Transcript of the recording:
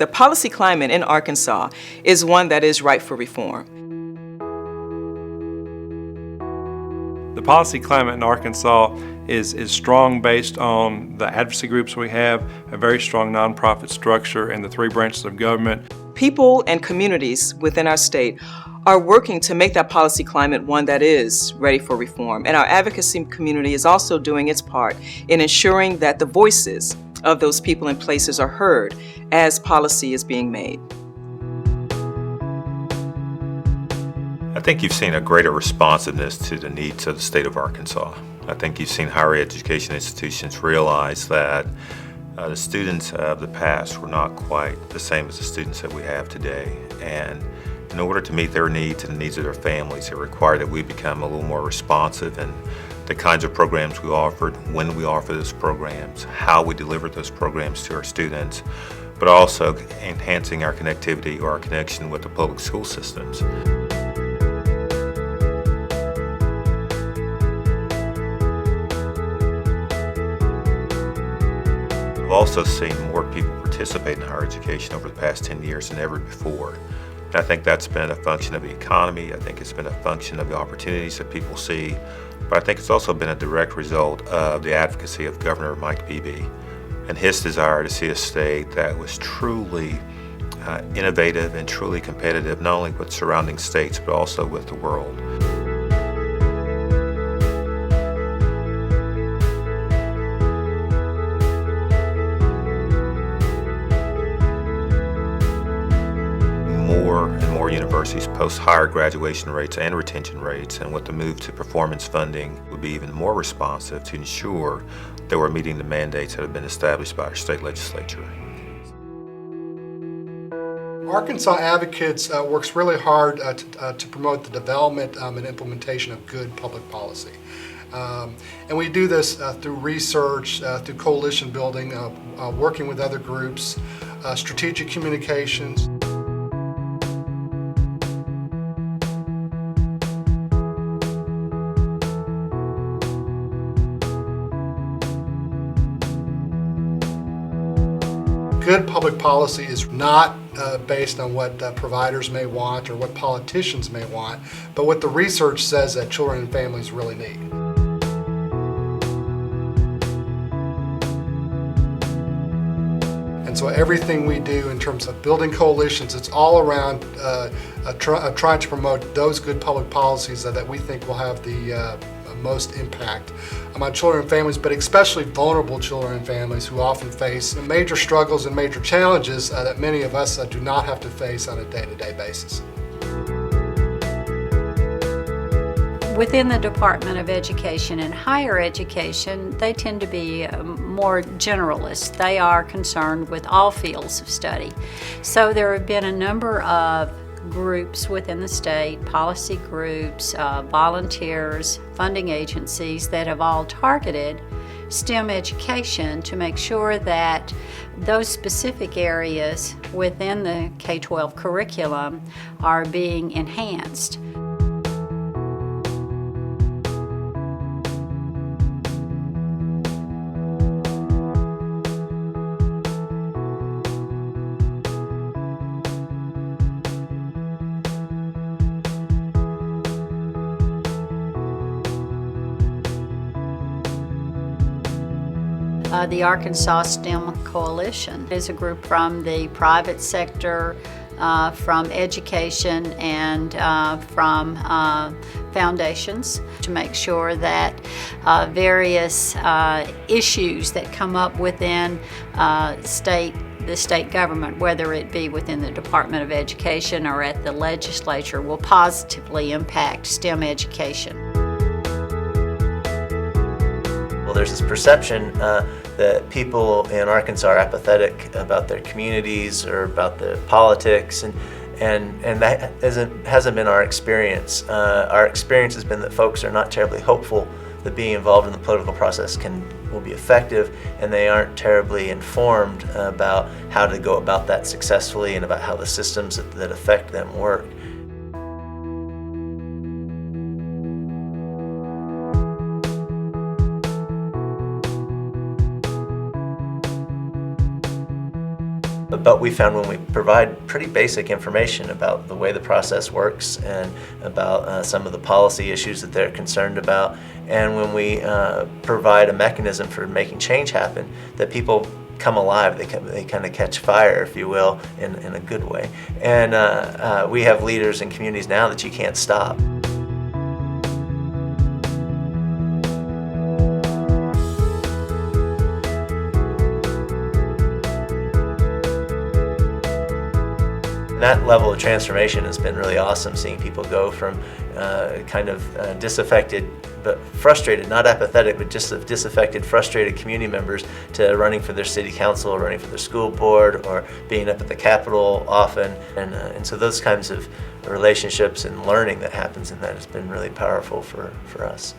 The policy climate in Arkansas is one that is ripe for reform. The policy climate in Arkansas is strong based on the advocacy groups we have, a very strong nonprofit structure, and the three branches of government. People and communities within our state are working to make that policy climate one that is ready for reform. And our advocacy community is also doing its part in ensuring that the voices of those people and places are heard as policy is being made. I think you've seen a greater responsiveness to the needs of the state of Arkansas. I think you've seen higher education institutions realize that the students of the past were not quite the same as the students that we have today. And in order to meet their needs and the needs of their families, it required that we become a little more responsive in the kinds of programs we offered, when we offer those programs, how we deliver those programs to our students, but also enhancing our connectivity or our connection with the public school systems. We've also seen more people participate in higher education over the past 10 years than ever before. And I think that's been a function of the economy. I think it's been a function of the opportunities that people see. But I think it's also been a direct result of the advocacy of Governor Mike Beebe and his desire to see a state that was truly innovative and truly competitive, not only with surrounding states, but also with the world. More and more universities post higher graduation rates and retention rates, and with the move to performance funding would be even more responsive to ensure that we're meeting the mandates that have been established by our state legislature. Arkansas Advocates works really hard to promote the development and implementation of good public policy. And we do this through research, through coalition building, working with other groups, strategic communications. Good public policy is not based on what providers may want or what politicians may want, but what the research says that children and families really need. And so everything we do in terms of building coalitions, it's all around trying to promote those good public policies that we think will have the most impact on children and families, but especially vulnerable children and families who often face major struggles and major challenges that many of us do not have to face on a day-to-day basis. Within the Department of Education and higher education, they tend to be more generalist. They are concerned with all fields of study. So there have been a number of groups within the state, policy groups, volunteers, funding agencies that have all targeted STEM education to make sure that those specific areas within the K-12 curriculum are being enhanced. The Arkansas STEM Coalition is a group from the private sector, from education, and from foundations to make sure that various issues that come up within the state government, whether it be within the Department of Education or at the legislature, will positively impact STEM education. Well, there's this perception that people in Arkansas are apathetic about their communities or about the politics, and that hasn't been our experience. Our experience has been that folks are not terribly hopeful that being involved in the political process will be effective, and they aren't terribly informed about how to go about that successfully and about how the systems that affect them work. But we found when we provide pretty basic information about the way the process works and about some of the policy issues that they're concerned about, and when we provide a mechanism for making change happen, that people come alive, they kind of catch fire, if you will, in a good way. And we have leaders in communities now that you can't stop. That level of transformation has been really awesome, seeing people go from disaffected but frustrated, not apathetic, but just disaffected, frustrated community members to running for their city council, or running for their school board, or being up at the Capitol often. And so those kinds of relationships and learning that happens in that has been really powerful for us.